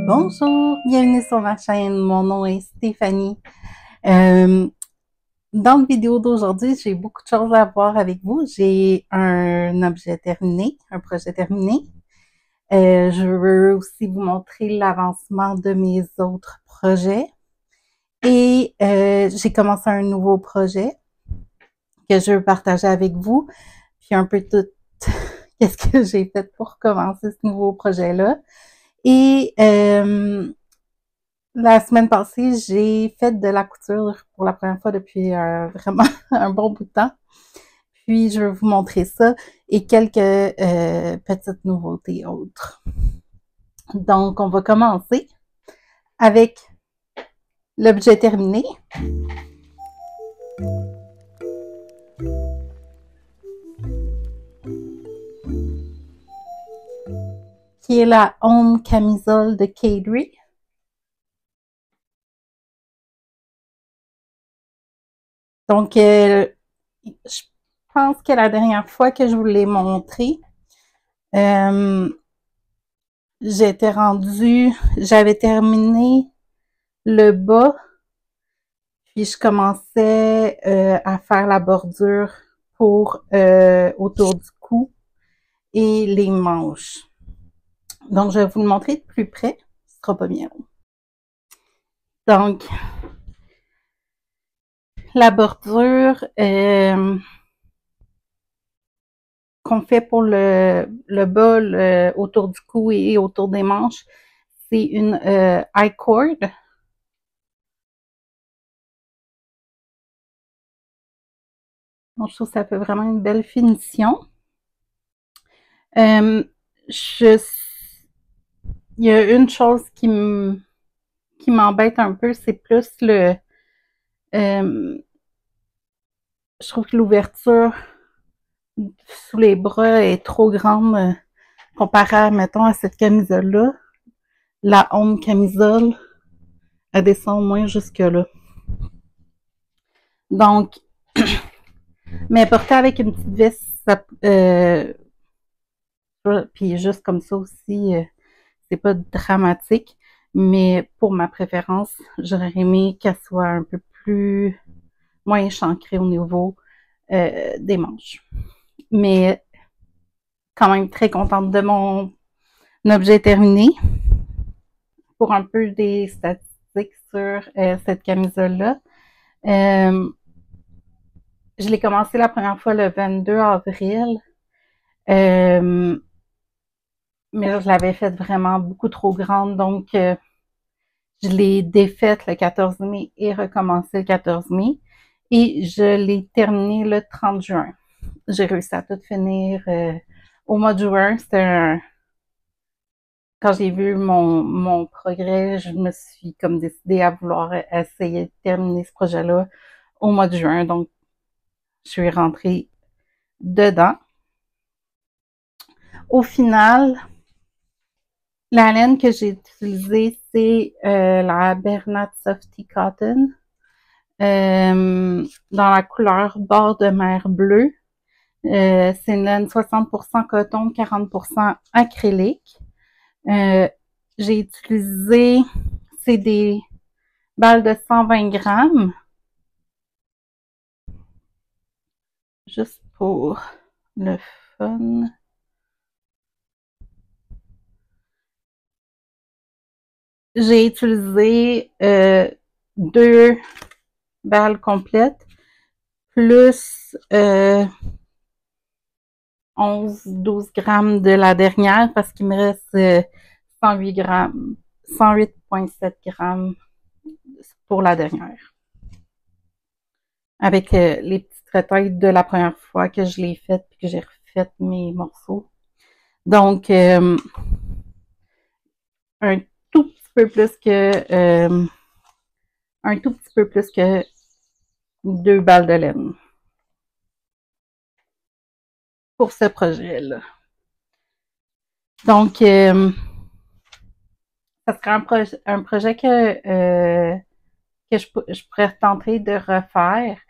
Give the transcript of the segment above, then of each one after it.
Bonjour, bienvenue sur ma chaîne. Mon nom est Stéphanie. Euh, dans la vidéo d'aujourd'hui, j'ai beaucoup de choses à voir avec vous. J'ai un objet terminé, un projet terminé. Je veux aussi vous montrer l'avancement de mes autres projets. Et j'ai commencé un nouveau projet que je veux partager avec vous. Puis un peu tout qu'est-ce que j'ai fait pour commencer ce nouveau projet-là. Et la semaine passée, j'ai fait de la couture pour la première fois depuis vraiment un bon bout de temps. Puis, je vais vous montrer ça et quelques petites nouveautés autres. Donc, on va commencer avec l'objet terminé, qui est la Home Camisole de Kadri. Donc, je pense que la dernière fois que je vous l'ai montré, j'avais terminé le bas, puis je commençais à faire la bordure pour autour du cou et les manches. Donc, je vais vous le montrer de plus près. Ce sera pas bien long. Donc, la bordure qu'on fait pour le bas, autour du cou et autour des manches, c'est une I-cord. Donc, je trouve que ça fait vraiment une belle finition. Il y a une chose qui m'embête un peu, c'est plus je trouve que l'ouverture sous les bras est trop grande comparée, mettons, à cette camisole-là. La Home Camisole, elle descend au moins jusque-là. Donc, mais porter avec une petite veste, ça, puis juste comme ça aussi, c'est pas dramatique. Mais pour ma préférence, j'aurais aimé qu'elle soit un peu plus moins échancrée au niveau des manches. Mais quand même très contente de mon objet terminé. Pour un peu des statistiques sur cette camisole-là. Je l'ai commencé la première fois le 22 avril. Mais je l'avais faite vraiment beaucoup trop grande, donc je l'ai défaite le 14 mai et recommencé le 14 mai. Et je l'ai terminé le 30 juin. J'ai réussi à tout finir au mois de juin. Quand j'ai vu mon progrès, je me suis comme décidée à vouloir essayer de terminer ce projet-là au mois de juin. Donc, je suis rentrée dedans. Au final, la laine que j'ai utilisée, c'est la Bernat Softy Cotton dans la couleur bord de mer bleu. C'est une laine 60% coton, 40% acrylique. J'ai utilisé, c'est des balles de 120 grammes. Juste pour le fun. J'ai utilisé 2 balles complètes plus 11-12 grammes de la dernière parce qu'il me reste 108 grammes, 108,7 grammes pour la dernière. Avec les petites retailles de la première fois que je l'ai faite et que j'ai refait mes morceaux. Donc, un tout petit peu plus que un tout petit peu plus que 2 balles de laine pour ce projet-là. Donc, ça serait un projet que je pourrais tenter de refaire.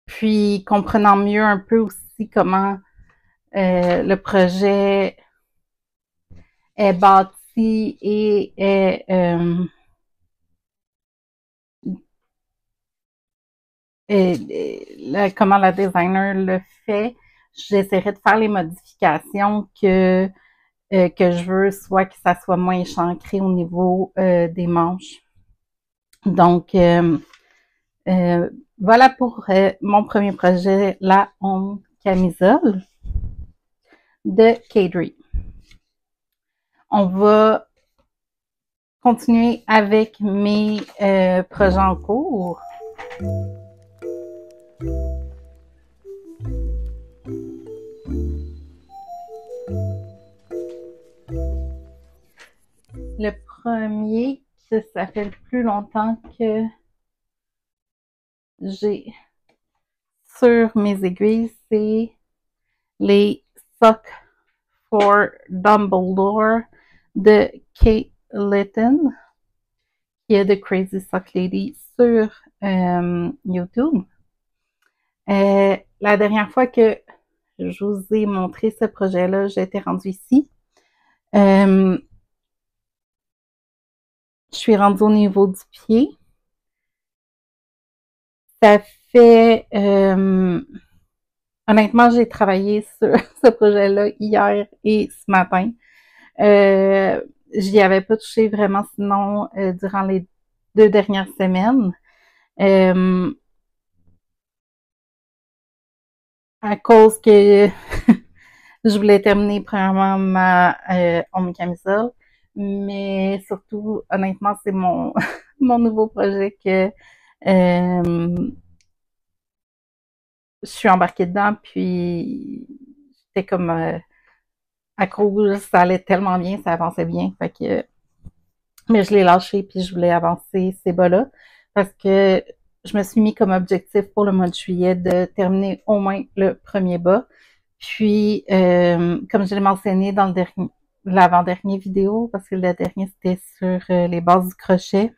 Puis, comprenant mieux un peu aussi comment le projet est bâti et est comment la designer le fait, j'essaierai de faire les modifications que je veux, soit que ça soit moins échancré au niveau des manches. Donc, euh, voilà pour mon premier projet, la home camisole de Kadri. On va continuer avec mes projets en cours. Le premier, ça fait le plus longtemps que j'ai sur mes aiguilles, c'est les Socks for Dumbledore de Kate Litton, qui est de Crazy Sock Lady sur YouTube. La dernière fois que je vous ai montré ce projet-là, j'étais rendue ici. Je suis rendue au niveau du pied. Ça fait... honnêtement, j'ai travaillé sur ce projet-là hier et ce matin. J'y avais pas touché vraiment sinon durant les 2 dernières semaines. À cause que je voulais terminer premièrement ma home camisole, mais surtout, honnêtement, c'est mon mon nouveau projet que je suis embarquée dedans, puis c'était comme accro, ça allait tellement bien, ça avançait bien, fait que mais je l'ai lâché puis je voulais avancer ces bas-là parce que je me suis mis comme objectif pour le mois de juillet de terminer au moins le premier bas. Puis, comme je l'ai mentionné dans l'avant-dernier vidéo, parce que le dernier c'était sur les bases du crochet,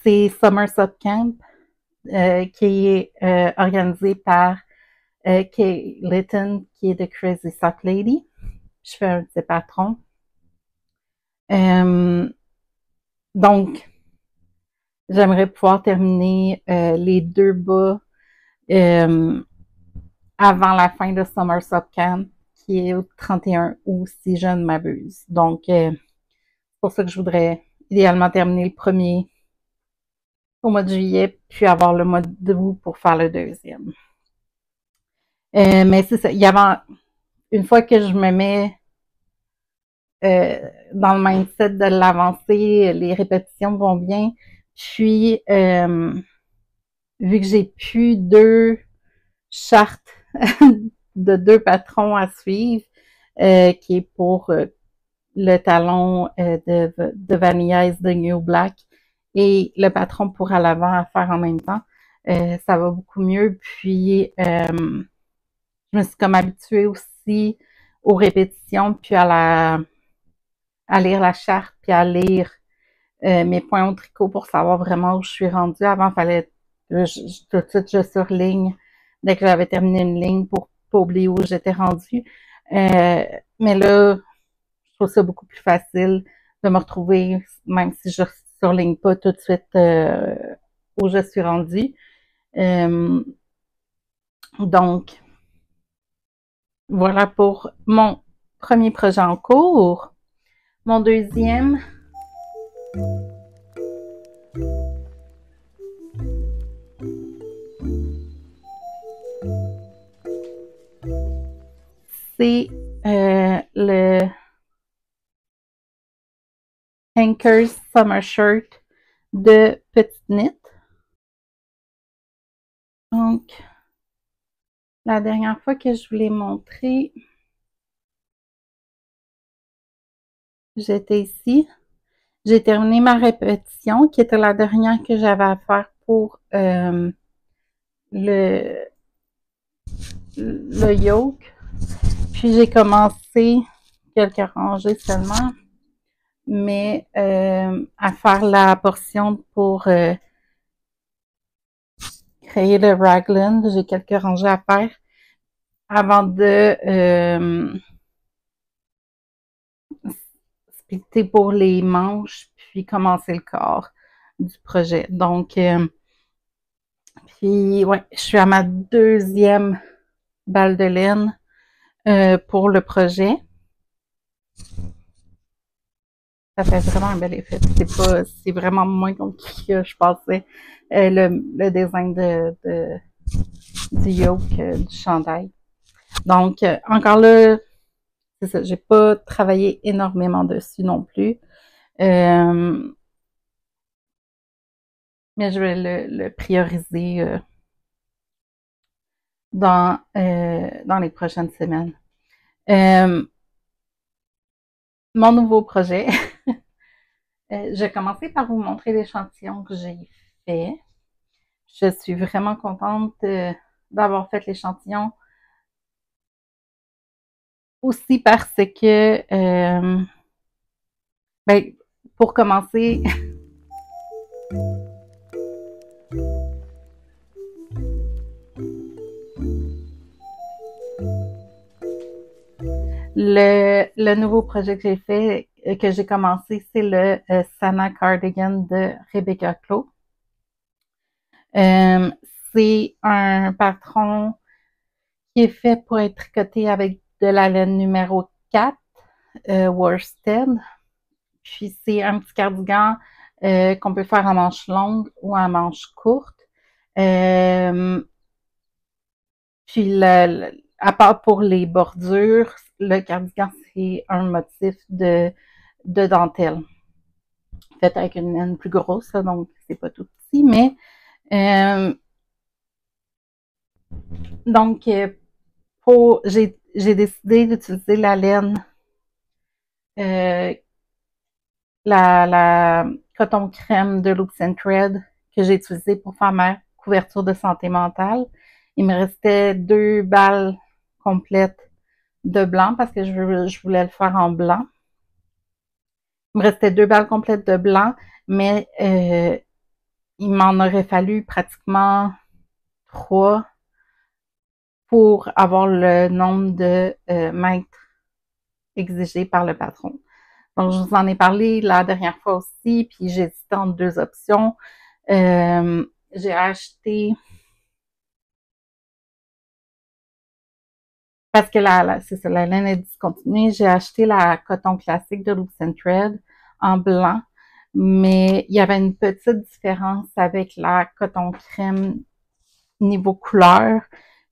c'est Summer Sub Camp qui est organisé par Kay Litton, qui est de Crazy Sock Lady. Je fais un de ses patrons. Donc, j'aimerais pouvoir terminer les 2 bas avant la fin de Summer Sub Camp, qui est au 31 août, si je ne m'abuse. Donc, c'est pour ça que je voudrais idéalement terminer le premier au mois de juillet, puis avoir le mois d'août pour faire le deuxième. Mais c'est ça, une fois que je me mets dans le mindset de l'avancer, les répétitions vont bien. Puis, vu que j'ai plus 2 chartes de 2 patrons à suivre, qui est pour le talon de Vanilla Ice de New Black et le patron pour à l'avant à faire en même temps, ça va beaucoup mieux. Puis, je me suis comme habituée aussi aux répétitions, puis à lire la charte, puis à lire mes points au tricot pour savoir vraiment où je suis rendue. Avant, il fallait tout de suite je surligne dès que j'avais terminé une ligne pour pas oublier où j'étais rendue. Mais là, je trouve ça beaucoup plus facile de me retrouver, même si je surligne pas tout de suite où je suis rendue. Donc, voilà pour mon premier projet en cours. Mon deuxième, c'est le Hankers Summer Shirt de Petite Knit. Donc, la dernière fois que je vous l'ai montré, j'étais ici. J'ai terminé ma répétition, qui était la dernière que j'avais à faire pour le yoke. Puis j'ai commencé quelques rangées seulement, mais à faire la portion pour créer le raglan. J'ai quelques rangées à faire. avant de splitter pour les manches, puis commencer le corps du projet. Donc, puis ouais, je suis à ma deuxième balle de laine pour le projet. Ça fait vraiment un bel effet. C'est vraiment moins compliqué que je pensais. Le design du yoke, du chandail. Donc, encore là, c'est ça, j'ai pas travaillé énormément dessus non plus. Mais je vais le prioriser dans les prochaines semaines. Mon nouveau projet, je vais commencer par vous montrer l'échantillon que j'ai fait. Je suis vraiment contente d'avoir fait l'échantillon. Aussi parce que, ben, pour commencer, le nouveau projet que j'ai fait, que j'ai commencé, c'est le Sana Cardigan de Rebecca Clow. C'est un patron qui est fait pour être tricoté avec de la laine numéro 4, worsted. Puis c'est un petit cardigan qu'on peut faire à manches longues ou à manches courtes. Puis à part pour les bordures, le cardigan, c'est un motif de dentelle. Fait avec une laine plus grosse, donc c'est pas tout petit, mais donc j'ai décidé d'utiliser la laine la coton crème de Loops and Thread que j'ai utilisé pour faire ma couverture de santé mentale. Il me restait 2 balles complètes de blanc parce que je voulais le faire en blanc. Il me restait 2 balles complètes de blanc, mais il m'en aurait fallu pratiquement 3 pour avoir le nombre de mètres exigé par le patron. Donc, je vous en ai parlé la dernière fois aussi, puis j'ai hésité entre 2 options. J'ai acheté, parce que c'est ça, la laine est discontinuée, j'ai acheté la coton classique de Loops and Thread en blanc, mais il y avait une petite différence avec la coton crème niveau couleur,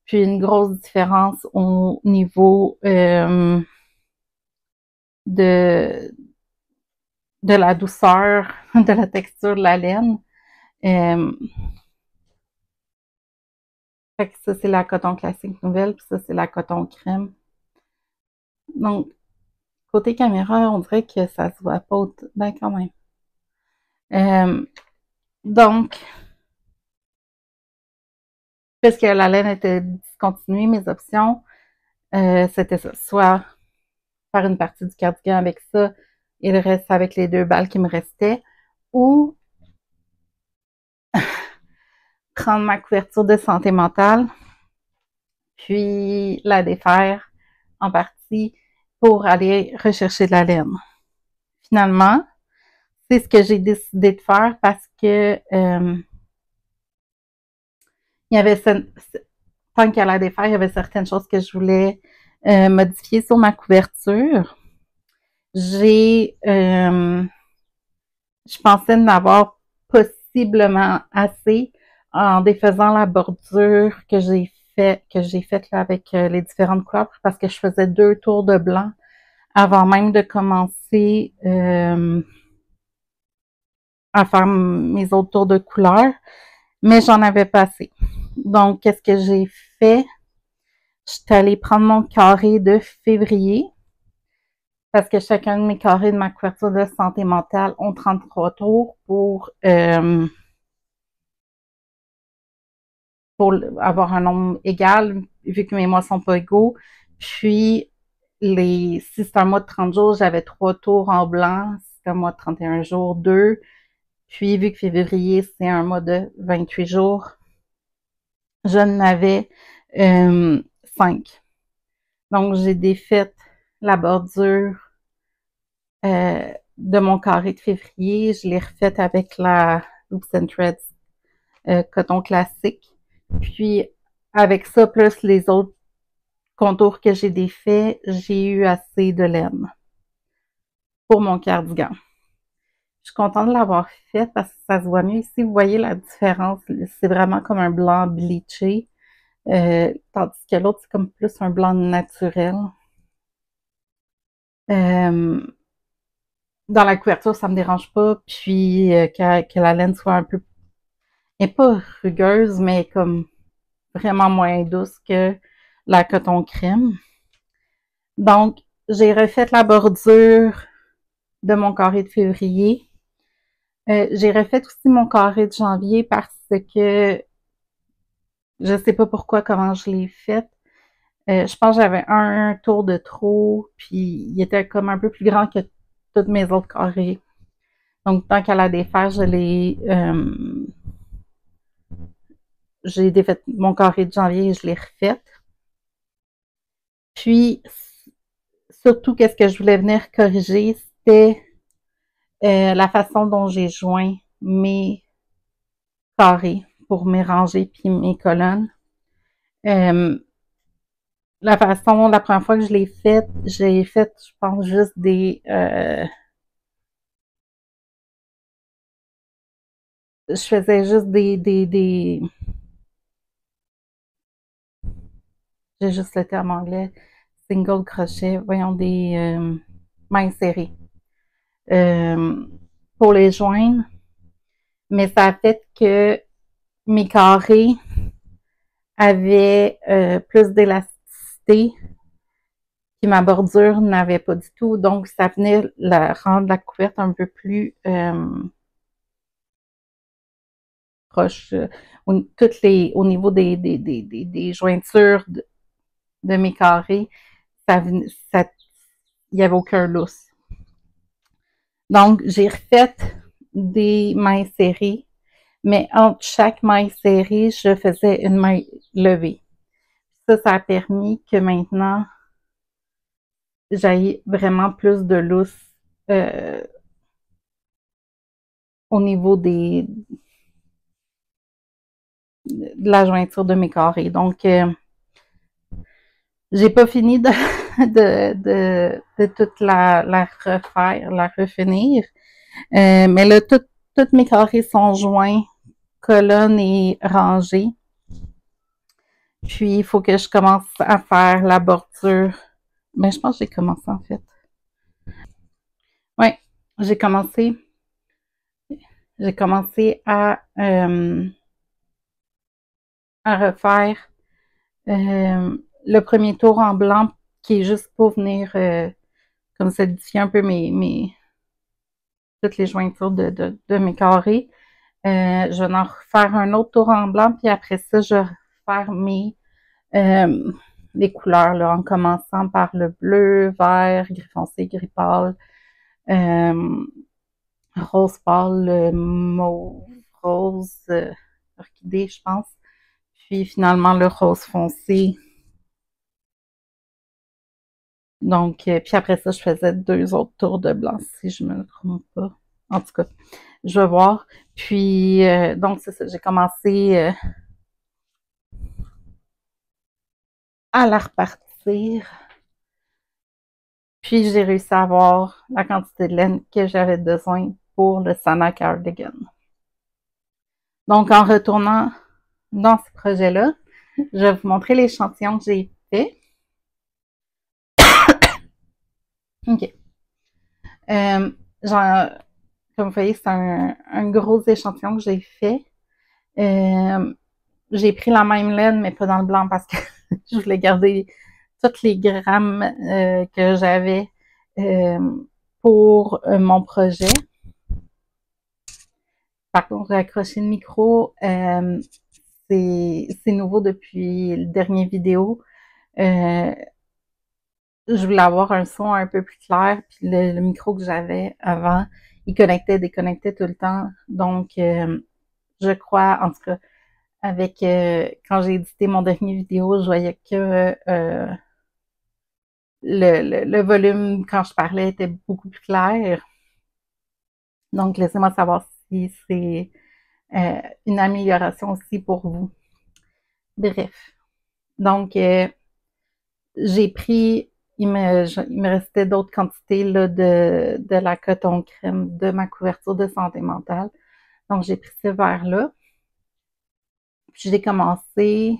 puis une grosse différence au niveau de la douceur, de la texture de la laine. Fait que ça, c'est la coton classique nouvelle, puis ça, c'est la coton crème. Donc, côté caméra, on dirait que ça se voit pas ben quand même. Donc, puisque la laine était discontinuée, mes options, c'était ça. Soit faire une partie du cardigan avec ça et le reste avec les 2 balles qui me restaient, ou prendre ma couverture de santé mentale, puis la défaire en partie pour aller rechercher de la laine. Finalement, c'est ce que j'ai décidé de faire parce que il y avait tant qu'à la défaire, il y avait certaines choses que je voulais modifier sur ma couverture. Je pensais en avoir possiblement assez en défaisant la bordure que j'ai faite là avec les différentes couleurs parce que je faisais 2 tours de blanc avant même de commencer à faire mes autres tours de couleurs, mais j'en avais pas assez. Donc, qu'est-ce que j'ai fait? Je suis allée prendre mon carré de février parce que chacun de mes carrés de ma couverture de santé mentale ont 33 tours pour avoir un nombre égal, vu que mes mois sont pas égaux. Puis, si c'est un mois de 30 jours, j'avais 3 tours en blanc. Si c'est un mois de 31 jours, 2. Puis, vu que février, c'est un mois de 28 jours, je n'avais 5. Donc, j'ai défait la bordure de mon carré de février. Je l'ai refaite avec la Loops and Threads coton classique. Puis, avec ça, plus les autres contours que j'ai défaits, j'ai eu assez de laine pour mon cardigan. Je suis contente de l'avoir fait parce que ça se voit mieux ici. Vous voyez la différence. C'est vraiment comme un blanc bleaché. Tandis que l'autre, c'est comme plus un blanc naturel. Dans la couverture, ça me dérange pas. Puis que la laine soit un peu, et pas rugueuse, mais comme vraiment moins douce que la coton crème. Donc, j'ai refait la bordure de mon carré de février. J'ai refait aussi mon carré de janvier parce que je sais pas pourquoi, comment je l'ai fait. Je pense que j'avais un tour de trop, puis il était comme un peu plus grand que tous mes autres carrés. Donc, tant qu'à la défaire, j'ai défait mon carré de janvier et je l'ai refait. Puis, surtout, qu'est-ce que je voulais venir corriger, c'était la façon dont j'ai joint mes carrés pour mes rangées puis mes colonnes. La première fois que je l'ai faite, j'ai fait, je pense, juste je faisais juste j'ai juste le terme anglais, single crochet, voyons, des mailles serrées pour les joindre. Mais ça a fait que mes carrés avaient plus d'élasticité, puis ma bordure n'avait pas du tout. Donc, ça venait rendre la couverte un peu plus proche au niveau des jointures de mes carrés, il n'y avait aucun lousse. Donc, j'ai refait des mailles serrées, mais entre chaque maille serrée, je faisais une maille levée. Ça a permis que maintenant, j'aille vraiment plus de lousse au niveau de la jointure de mes carrés. Donc, j'ai pas fini de toute la refaire, la refinir. Mais là, tous mes carrés sont joints, colonnes et rangées. Puis, il faut que je commence à faire la bordure. Mais je pense que j'ai commencé, en fait. Oui, j'ai commencé. J'ai commencé à refaire le premier tour en blanc qui est juste pour venir comme solidifier un peu toutes les jointures de mes carrés. Je vais en refaire un autre tour en blanc, puis après ça, je vais refaire les couleurs, là, en commençant par le bleu, vert, gris foncé, gris pâle, rose pâle, mauve, rose, orchidée, je pense. Puis finalement, le rose foncé. Donc, puis après ça, je faisais 2 autres tours de blanc, si je me trompe pas. En tout cas, je vais voir. Puis, donc, c'est ça, j'ai commencé à la repartir. Puis, j'ai réussi à avoir la quantité de laine que j'avais besoin pour le Sana Cardigan. Donc, en retournant dans ce projet-là, je vais vous montrer l'échantillon que j'ai fait. OK. Comme vous voyez, c'est un gros échantillon que j'ai fait. J'ai pris la même laine, mais pas dans le blanc parce que je voulais garder toutes les grammes que j'avais pour mon projet. Par contre, accrocher le micro, c'est nouveau depuis le dernier vidéo. Je voulais avoir un son un peu plus clair, puis le micro que j'avais avant, il connectait, déconnectait tout le temps. Donc, je crois, en tout cas, avec quand j'ai édité mon dernier vidéo, je voyais que le volume, quand je parlais, était beaucoup plus clair. Donc, laissez-moi savoir si c'est une amélioration aussi pour vous. Bref. Donc, j'ai pris, il me restait d'autres quantités là, de la coton crème de ma couverture de santé mentale. Donc, j'ai pris ce verre-là. Puis, j'ai commencé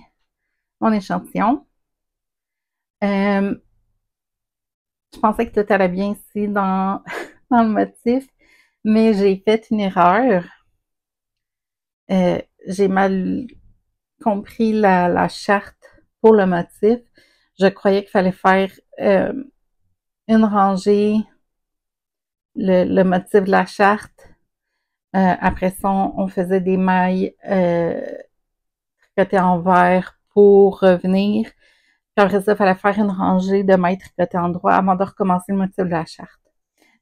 mon échantillon. Je pensais que tout allait bien ici dans, dans le motif, mais j'ai fait une erreur. J'ai mal compris la charte pour le motif. Je croyais qu'il fallait faire une rangée, le motif de la charte. Après ça, on faisait des mailles tricotées en vert pour revenir. Puis après ça, il fallait faire une rangée de mailles tricotées en droit avant de recommencer le motif de la charte.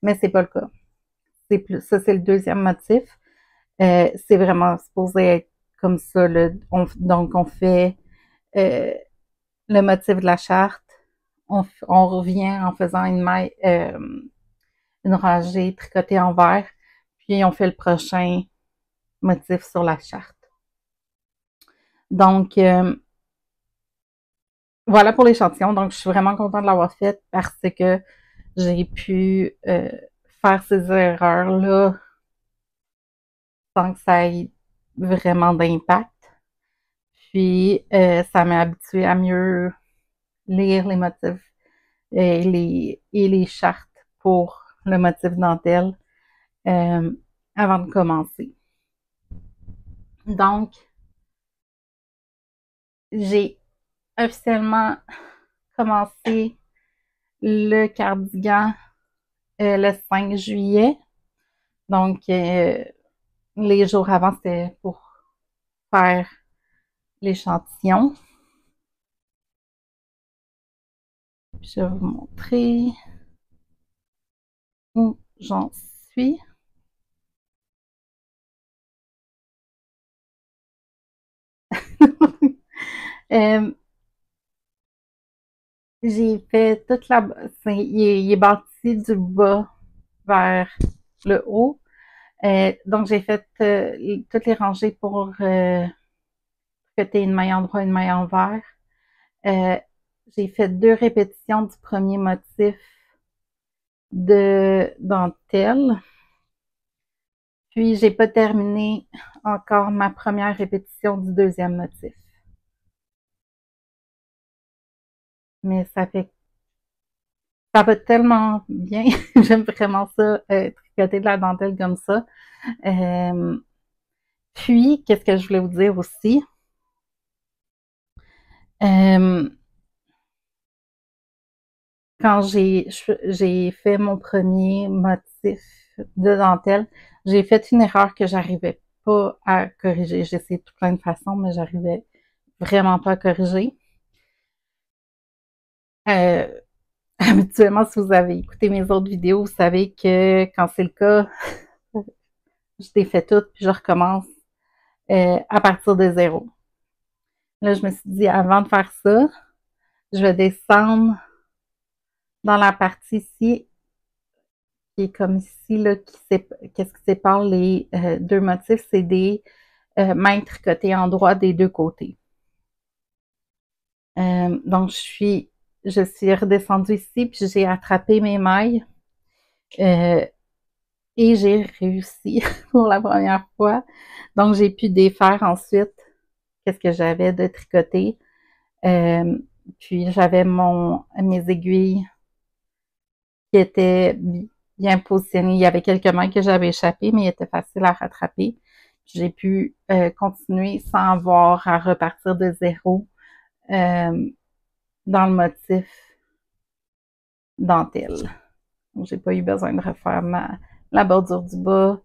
Mais c'est pas le cas. Ça, c'est le deuxième motif. C'est vraiment supposé être comme ça. Donc, on fait le motif de la charte. On revient en faisant une maille, une rangée tricotée en vert. Puis, on fait le prochain motif sur la charte. Donc, voilà pour l'échantillon. Donc, je suis vraiment contente de l'avoir fait parce que j'ai pu faire ces erreurs-là sans que ça ait vraiment d'impact. Puis, ça m'a habituée à mieux lire les motifs et les chartes pour le motif dentelle avant de commencer. Donc, j'ai officiellement commencé le cardigan le 5 juillet. Donc, les jours avant, c'était pour faire l'échantillon. Je vais vous montrer où j'en suis. J'ai fait toute la... il est bâti du bas vers le haut. Donc, j'ai fait toutes les rangées pour tricoter une maille en droit, une maille en vert. J'ai fait 2 répétitions du premier motif de dentelle. Puis, j'ai pas terminé encore ma première répétition du deuxième motif. Mais ça va tellement bien. J'aime vraiment ça, tricoter de la dentelle comme ça. Puis, qu'est-ce que je voulais vous dire aussi? Quand j'ai fait mon premier motif de dentelle, j'ai fait une erreur que j'arrivais pas à corriger. J'ai essayé de plein de façons, mais j'arrivais vraiment pas à corriger. Habituellement, si vous avez écouté mes autres vidéos, vous savez que quand c'est le cas, je défais tout puis je recommence à partir de zéro. Là, je me suis dit, avant de faire ça, je vais descendre dans la partie ici, qui est comme ici, là, qu'est-ce qui sépare les deux motifs, c'est des mailles tricotées en droit des deux côtés. Donc, je suis redescendue ici, puis j'ai attrapé mes mailles et j'ai réussi pour la première fois. Donc, j'ai pu défaire ensuite qu'est-ce que j'avais de tricoté. Puis, j'avais mes aiguilles qui étaient bien positionnées. Il y avait quelques mailles que j'avais échappées, mais il était facile à rattraper. J'ai pu continuer sans avoir à repartir de zéro dans le motif dentelle. Donc, j'ai pas eu besoin de refaire la bordure du bas.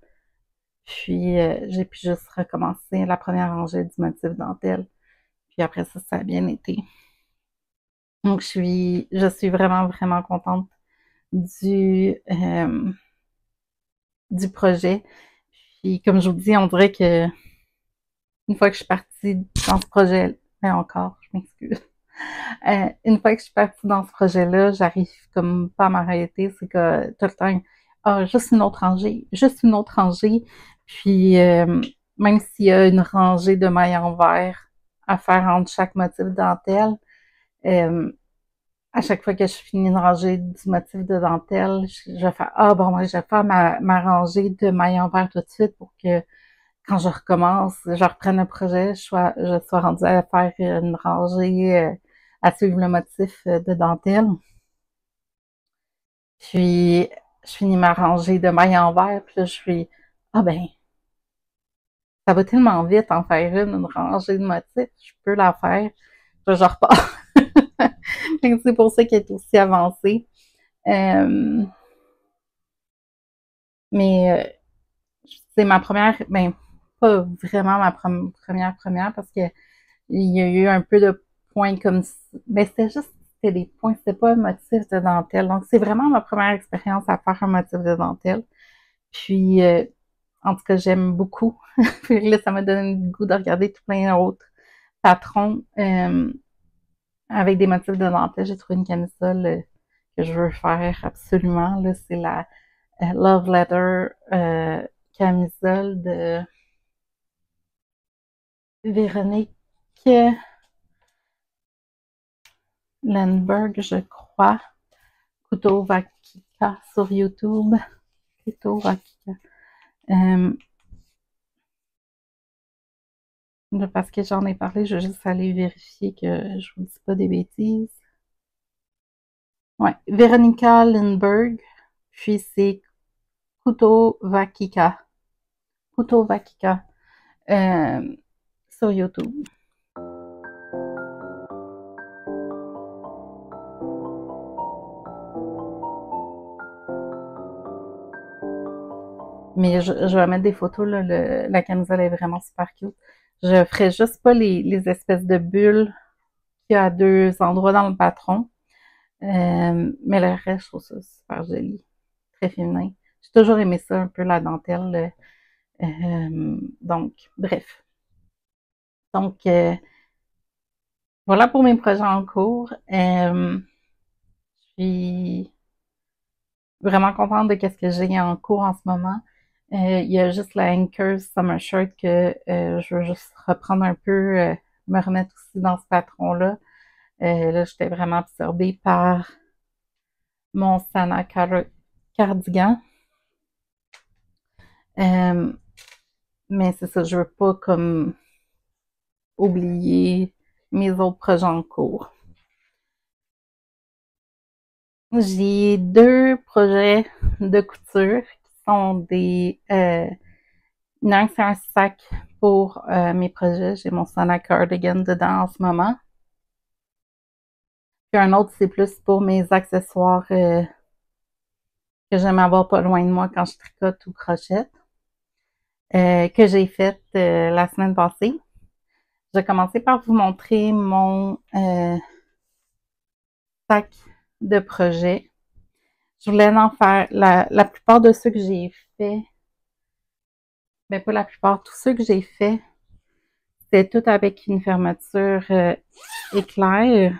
Puis, j'ai pu juste recommencer la première rangée du motif dentelle. Puis après ça, ça a bien été. Donc, je suis vraiment, vraiment contente du projet. Puis, comme je vous dis, on dirait que une fois que je suis partie dans ce projet, mais encore, je m'excuse. Une fois que je suis partie dans ce projet-là, j'arrive comme pas à m'arrêter. C'est que tout le temps, ah, juste une autre rangée, juste une autre rangée. Puis, même s'il y a une rangée de mailles en verre à faire entre chaque motif de dentelle, euh, à chaque fois que je finis une rangée du motif de dentelle, je vais faire, ah bon, moi, je vais faire ma rangée de mailles en verre tout de suite pour que quand je recommence, je reprenne le projet, je sois rendue à faire une rangée, à suivre le motif de dentelle. Puis, je finis ma rangée de mailles en verre, puis là, je suis, ah ben, ça va tellement vite en faire une rangée de motifs, je peux la faire. Je repars. C'est pour ça qu'elle est aussi avancée. Euh, mais c'est ma première, ben, pas vraiment ma première, parce que il y a eu un peu de points comme ça. Ben, c'était des points, c'était pas un motif de dentelle. Donc, c'est vraiment ma première expérience à faire un motif de dentelle. Puis, en tout cas, j'aime beaucoup. Puis là, ça m'a donné le goût de regarder tout plein d'autres patrons avec des motifs de dentelle. J'ai trouvé une camisole que je veux faire absolument. Là, c'est la Love Letter camisole de Véronique Lindbergh, je crois. Couteau Vakika sur YouTube. Couteau Vakika. Euh, parce que j'en ai parlé, je vais juste aller vérifier que je vous dis pas des bêtises. Ouais, Véronica Lindbergh, puis c'est Couteau Vakika. Couteau Vakika sur YouTube. Mais je vais mettre des photos, là, la camisole est vraiment super cute. Je ferai juste pas les espèces de bulles qu'il y a à deux endroits dans le patron. Mais le reste, je trouve ça super joli. Très féminin. J'ai toujours aimé ça, un peu la dentelle. Donc, bref. Donc, voilà pour mes projets en cours. Je suis vraiment contente de ce que j'ai en cours en ce moment. Il y a juste la Anchors Summer Shirt que je veux juste reprendre un peu, me remettre aussi dans ce patron-là. Là, j'étais vraiment absorbée par mon Sana Cardigan. Mais c'est ça, je veux pas comme oublier mes autres projets en cours. J'ai deux projets de couture qui sont des non, c'est un sac pour mes projets. J'ai mon Sana Cardigan dedans en ce moment. Puis un autre, c'est plus pour mes accessoires que j'aime avoir pas loin de moi quand je tricote ou crochette, que j'ai fait la semaine passée. Je vais commencer par vous montrer mon sac de projet. Je voulais en faire la plupart de ceux que j'ai fait, ben pas la plupart, tous ceux que j'ai fait, c'était tout avec une fermeture éclair.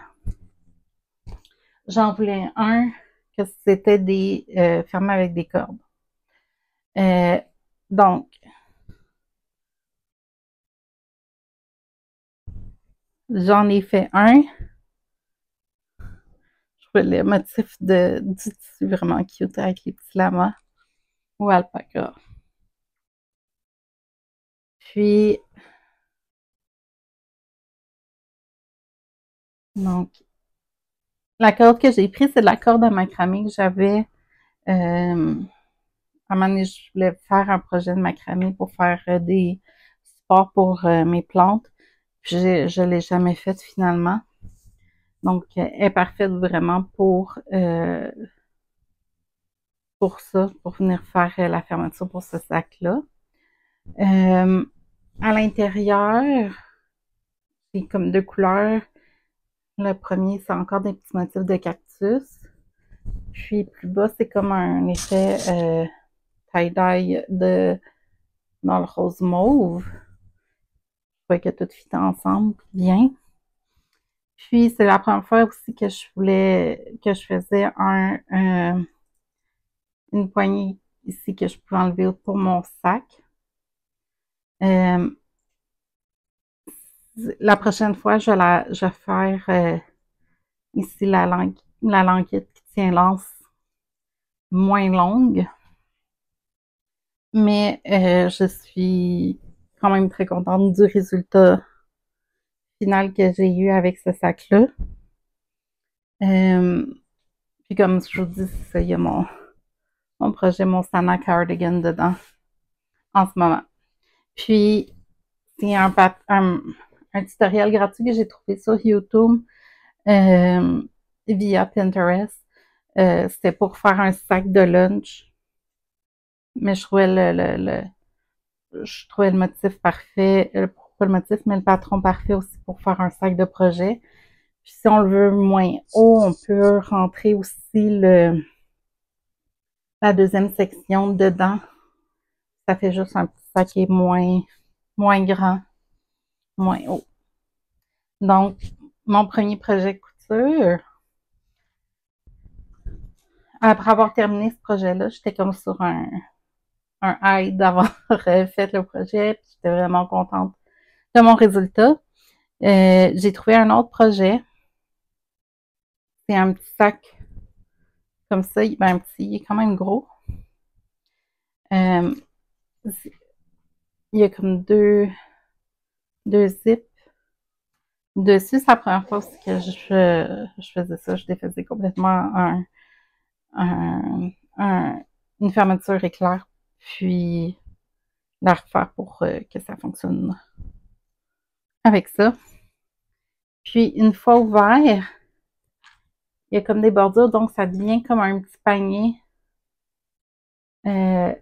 J'en voulais un que c'était des fermés avec des cordes. Donc, j'en ai fait un. Je trouvais le motif du tissu vraiment cute avec les petits lamas ou alpaca. Puis, donc, la corde que j'ai prise, c'est de la corde à macramé que j'avais. À un moment donné, je voulais faire un projet de macramé pour faire des supports pour mes plantes. Puis, je l'ai jamais fait finalement. Donc, elle est parfaite vraiment pour ça, pour venir faire la fermeture pour ce sac-là. À l'intérieur, c'est comme deux couleurs. Le premier, c'est encore des petits motifs de cactus. Puis plus bas, c'est comme un effet tie-dye dans le rose mauve. Je crois que tout fit ensemble bien. Puis, c'est la première fois aussi que je faisais une poignée ici que je pouvais enlever pour mon sac. Euh, la prochaine fois, je vais faire ici la languette qui tient l'anse moins longue. Mais je suis quand même très contente du résultat final que j'ai eu avec ce sac-là. Euh, Puis comme je vous dis, c'est ça, il y a mon projet, mon Sana Cardigan dedans en ce moment. Puis, c'est un tutoriel gratuit que j'ai trouvé sur YouTube euh, via Pinterest. C'était pour faire un sac de lunch. Mais je trouvais le motif parfait, pas le motif, mais le patron parfait aussi pour faire un sac de projet. Puis si on le veut moins haut, on peut rentrer aussi la deuxième section dedans. Ça fait juste un petit sac qui est moins grand, moins haut. Donc, mon premier projet couture, après avoir terminé ce projet-là, j'étais comme sur un high d'avoir fait le projet. J'étais vraiment contente de mon résultat. J'ai trouvé un autre projet. C'est un petit sac comme ça. Ben, un petit, il est quand même gros. Euh, il y a comme deux zips dessus. C'est la première fois aussi que je faisais ça. Je défaisais complètement un, une fermeture éclair, puis la refaire pour que ça fonctionne avec ça. Puis, une fois ouvert, il y a comme des bordures, donc ça devient comme un petit panier. Euh,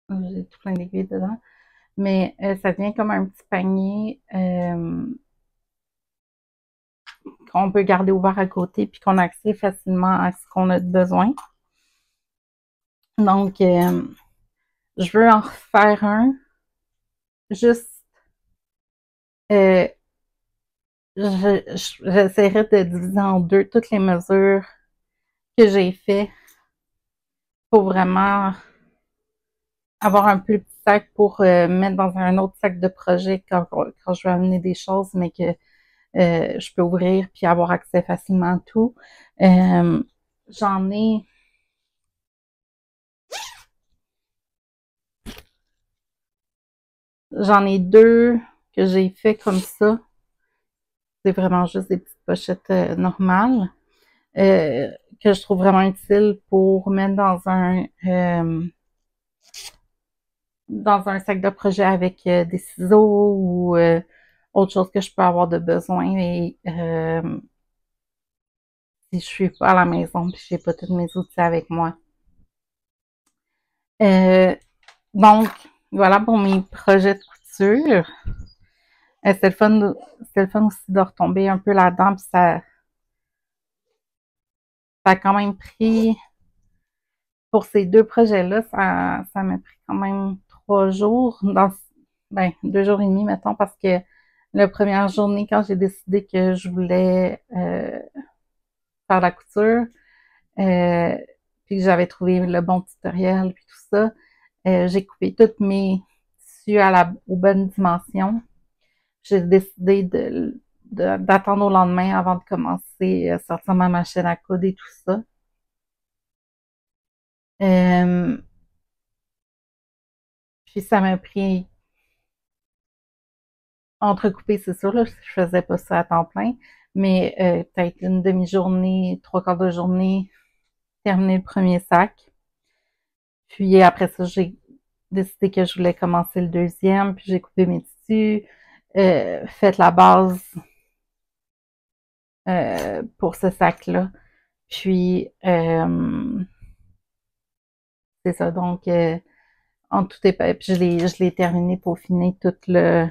j'ai tout plein d'aiguilles dedans. Mais ça devient comme un petit panier qu'on peut garder ouvert à côté puis qu'on a accès facilement à ce qu'on a besoin. Donc, je veux en refaire un. Juste, euh, j'essaierai de diviser en deux toutes les mesures que j'ai fait pour vraiment avoir un plus petit sac pour mettre dans un autre sac de projet quand je vais amener des choses, mais que je peux ouvrir puis avoir accès facilement à tout. Euh, j'en ai J'en ai deux que j'ai fait comme ça. C'est vraiment juste des petites pochettes normales que je trouve vraiment utile pour mettre dans un sac de projet avec des ciseaux ou autre chose que je peux avoir de besoin. Et si je suis pas à la maison puis j'ai pas tous mes outils avec moi. Euh, donc, voilà pour mes projets de couture. C'était le fun aussi de retomber un peu là-dedans, puis ça a quand même pris, pour ces deux projets-là, ça m'a pris quand même 3 jours, ben, 2 jours et demi, mettons, parce que la première journée, quand j'ai décidé que je voulais faire la couture, euh, puis que j'avais trouvé le bon tutoriel, puis tout ça, j'ai coupé toutes mes tissus aux bonnes dimensions. J'ai décidé d'attendre au lendemain avant de commencer à sortir ma machine à coudre et tout ça. Euh, Puis ça m'a pris entrecoupé, c'est sûr, là, je faisais pas ça à temps plein, mais peut-être une demi-journée, 3/4 de journée, terminer le premier sac. Puis après ça, j'ai décidé que je voulais commencer le deuxième, puis j'ai coupé mes tissus, fait la base pour ce sac-là. Puis c'est ça, donc en tout est puis je l'ai terminé pour finir tout le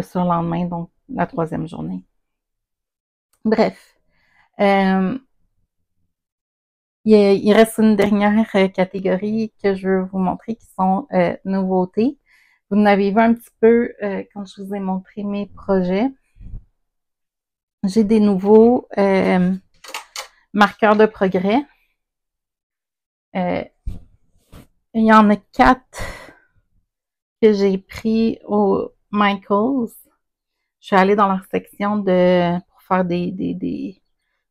surlendemain, donc la troisième journée. Bref. Euh, Il reste une dernière catégorie que je veux vous montrer qui sont nouveautés. Vous en avez vu un petit peu quand je vous ai montré mes projets. J'ai des nouveaux marqueurs de progrès. Il y en a 4 que j'ai pris au Michaels. Je suis allée dans leur section pour faire des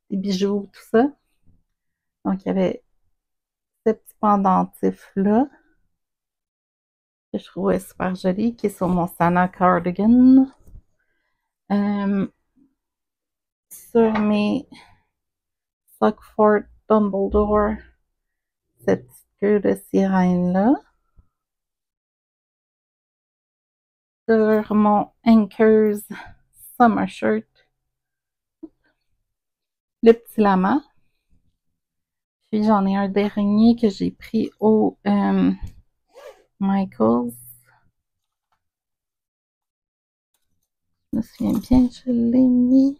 bijoux, tout ça. Donc, il y avait ce petit pendentif-là que je trouvais super joli, qui est sur mon Sana Cardigan. Sur mes Sockford Dumbledore, cette petite queue de sirène-là. Sur mon Anchors Summer Shirt, le petit lama. Puis j'en ai un dernier que j'ai pris au Michaels. Je me souviens bien, je l'ai mis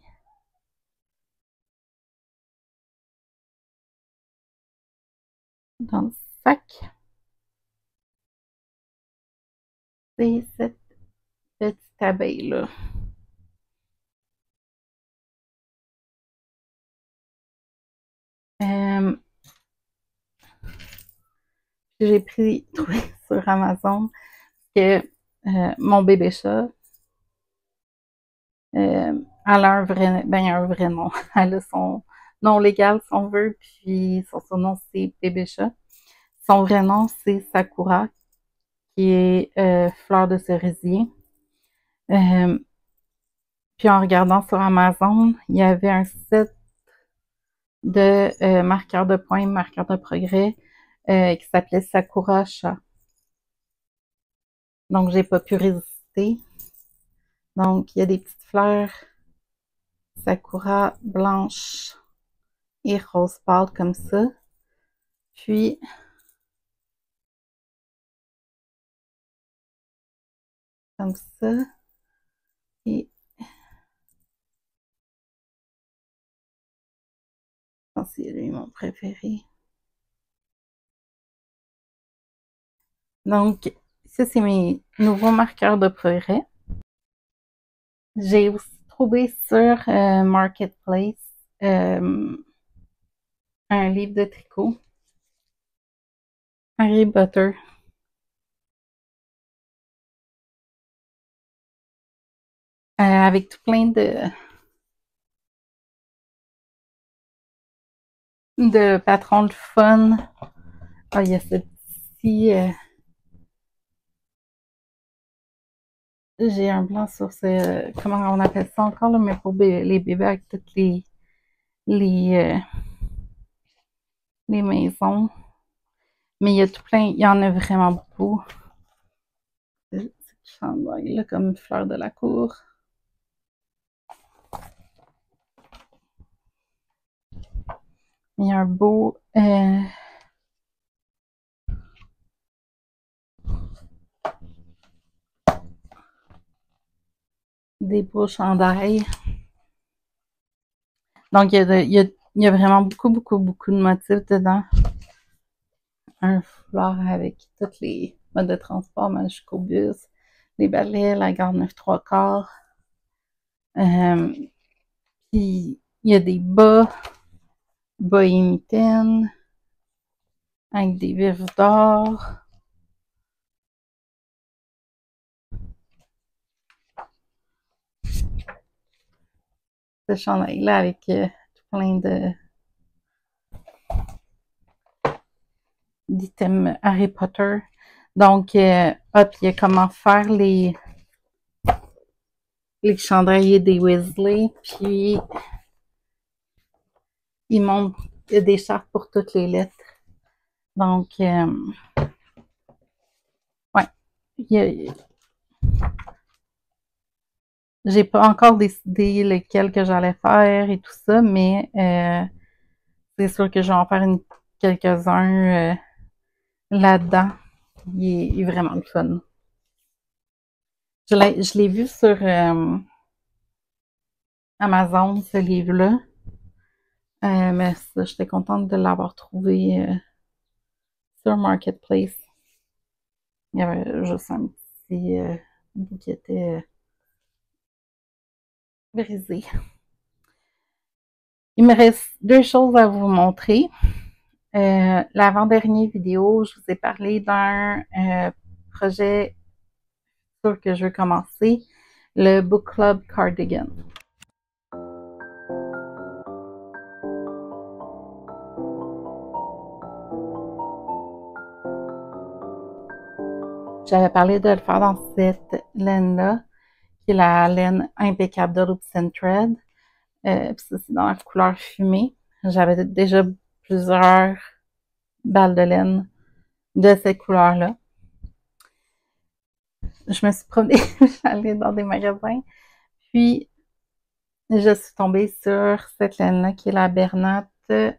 dans le sac. C'est cette petite abeille-là. J'ai trouvé sur Amazon que mon bébé chat, elle a un vrai nom. Elle a son nom légal, si on veut, puis son surnom, c'est bébé chat. Son vrai nom, c'est Sakura, qui est fleur de cerisier. Puis en regardant sur Amazon, il y avait un set de marqueurs de points, marqueurs de progrès, qui s'appelait Sakura Chat. Donc, j'ai pas pu résister. Donc, il y a des petites fleurs Sakura blanches et rose pâle comme ça. Puis, comme ça. Et je pense que c'est lui mon préféré. Donc, ça, c'est mes nouveaux marqueurs de progrès. J'ai aussi trouvé sur Marketplace un livre de tricot. Harry Potter. Avec tout plein de patrons de fun. Ah, il y a ce petit... j'ai un blanc sur ce... comment on appelle ça encore, là, mais pour les bébés avec toutes les, les maisons. Mais il y a tout plein... Il y en a vraiment beaucoup. Cette chandail-là comme fleur de la cour. Il y a un beau... des beaux chandails. Donc, il y a vraiment beaucoup de motifs dedans. Un foulard avec tous les modes de transport, même jusqu'au bus, les balais, la gare 9 3/4. Puis, il y a des bas mitaines, avec des vifs d'or. Ce chandail-là avec tout plein d'items Harry Potter. Donc, puis il y a comment faire les chandails des Weasley. Puis, il y a des chartes pour toutes les lettres. Donc, ouais. J'ai pas encore décidé lesquels que j'allais faire et tout ça, mais c'est sûr que je vais en faire quelques-uns là-dedans. Il est vraiment le fun. Je l'ai vu sur Amazon, ce livre-là. Mais j'étais contente de l'avoir trouvé sur Marketplace. Il y avait juste un petit bout qui était brisé. Il me reste deux choses à vous montrer. L'avant-dernière vidéo, je vous ai parlé d'un projet sûr que je veux commencer, le Book Club Cardigan. J'avais parlé de le faire dans cette laine-là, qui est la laine impeccable de Roots and Thread. Puis ça, c'est dans la couleur fumée. J'avais déjà plusieurs balles de laine de cette couleur-là. Je me suis promenée, j'allais dans des magasins, puis je suis tombée sur cette laine-là qui est la Bernat. Je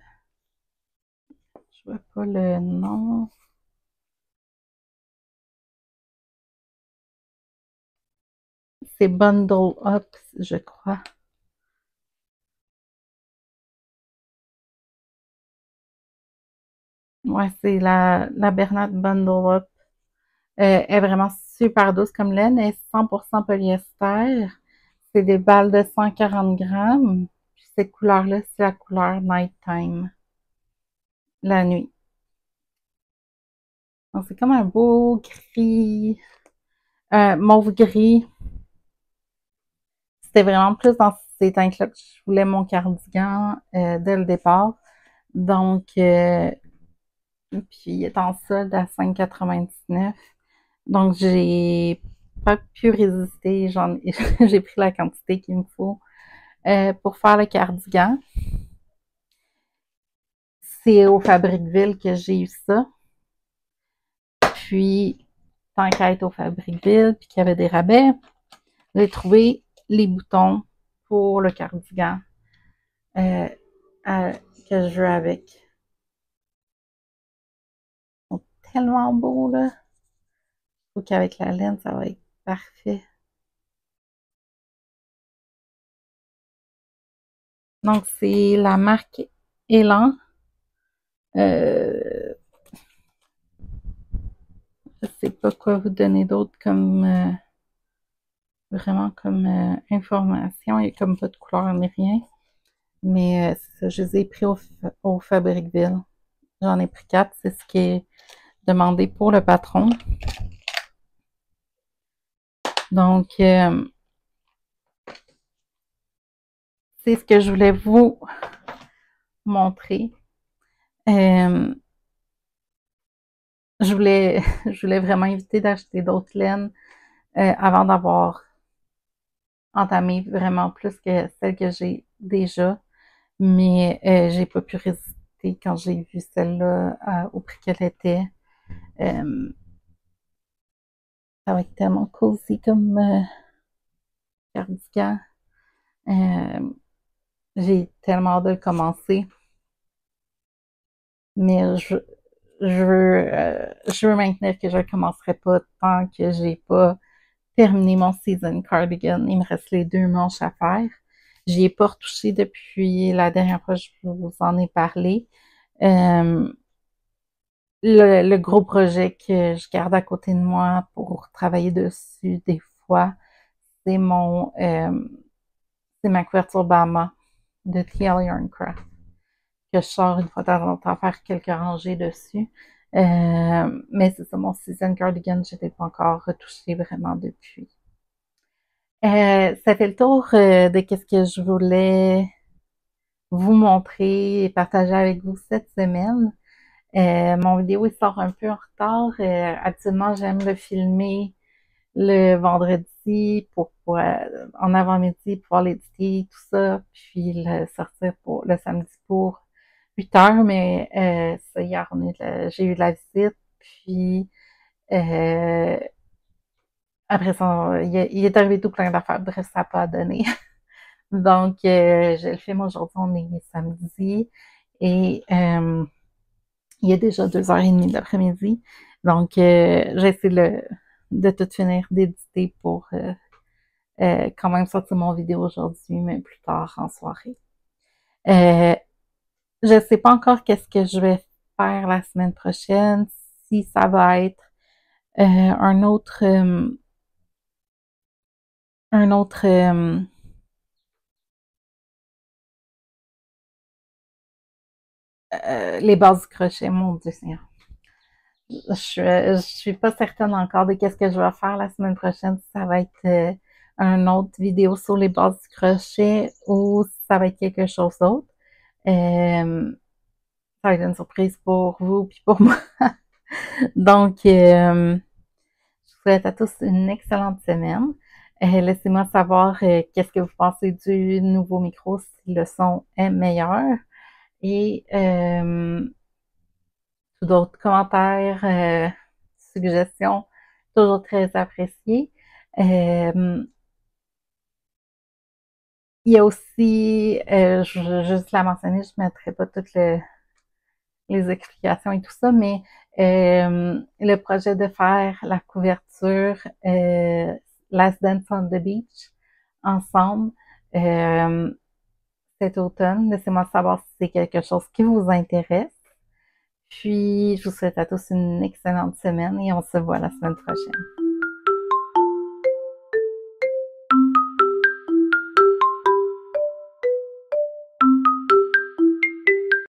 vois pas le nom. C'est Bundle Up, je crois. Ouais, c'est la Bernat Bundle Up. Elle est vraiment super douce comme laine. Elle est 100% polyester. C'est des balles de 140 grammes. Puis cette couleur-là, c'est la couleur Nighttime. La nuit. Donc, c'est comme un beau gris, mauve gris. C'était vraiment plus dans ces teintes-là que je voulais mon cardigan dès le départ. Donc, puis il est en solde à 5,99. Donc, j'ai pas pu résister. J'ai pris la quantité qu'il me faut pour faire le cardigan. C'est au Fabricville que j'ai eu ça. Puis, tant qu'à être au Fabricville, puis qu'il y avait des rabais, j'ai trouvé les boutons pour le cardigan euh, que je veux avec. Ils sont tellement beaux, là. Je trouve qu'avec la laine, ça va être parfait. Donc, c'est la marque Elan. Je sais pas quoi vous donner d'autre comme vraiment comme information. Il n'y a comme pas de couleur ni rien. Mais c'est ça, je les ai pris au Fabricville. J'en ai pris 4, c'est ce qui est demandé pour le patron. Donc, c'est ce que je voulais vous montrer. Euh, je voulais vraiment éviter d'acheter d'autres laines avant d'avoir entamé vraiment plus que celle que j'ai déjà. Mais j'ai pas pu résister quand j'ai vu celle-là au prix qu'elle était. Euh, ça va être tellement cosy comme cardigan. Euh, j'ai tellement hâte de le commencer. Mais je veux maintenir que je ne commencerai pas tant que j'ai pas terminé mon season cardigan. Il me reste les 2 manches à faire. J'y ai pas retouché depuis la dernière fois que je vous en ai parlé. Euh, le gros projet que je garde à côté de moi pour travailler dessus des fois, c'est c'est ma couverture Bama de TL Yarncraft que je sors une fois de temps en temps faire quelques rangées dessus. Mais c'est ça, mon season cardigan, je n'ai pas encore retouché vraiment depuis. Ça fait le tour de ce que je voulais vous montrer et partager avec vous cette semaine. Mon vidéo il sort un peu en retard. Habituellement, j'aime le filmer le vendredi pour en avant-midi, pouvoir l'éditer, tout ça, puis le sortir pour le samedi pour 8 heures, mais ça, hier, j'ai eu de la visite, puis euh, après ça, il est arrivé tout plein d'affaires, bref, ça n'a pas donné. Donc, je le filme aujourd'hui, on est samedi, et il y a déjà 2h30 d'après-midi, donc j'essaie de tout finir d'éditer pour quand même sortir mon vidéo aujourd'hui, mais plus tard en soirée. je sais pas encore qu'est-ce que je vais faire la semaine prochaine, si ça va être un autre, un autre, les bases du crochet, mon Dieu Seigneur. Je suis pas certaine encore de qu'est-ce que je vais faire la semaine prochaine, si ça va être une autre vidéo sur les bases du crochet ou si ça va être quelque chose d'autre. Ça va être une surprise pour vous puis pour moi. Donc, je vous souhaite à tous une excellente semaine. Laissez-moi savoir qu'est-ce que vous pensez du nouveau micro, si le son est meilleur. Et d'autres commentaires, suggestions, toujours très appréciés. Il y a aussi, je vais juste la mentionner, je ne mettrai pas toutes les explications et tout ça, mais le projet de faire la couverture Last Dance on the Beach ensemble cet automne. Laissez-moi savoir si c'est quelque chose qui vous intéresse. Puis, je vous souhaite à tous une excellente semaine et on se voit la semaine prochaine.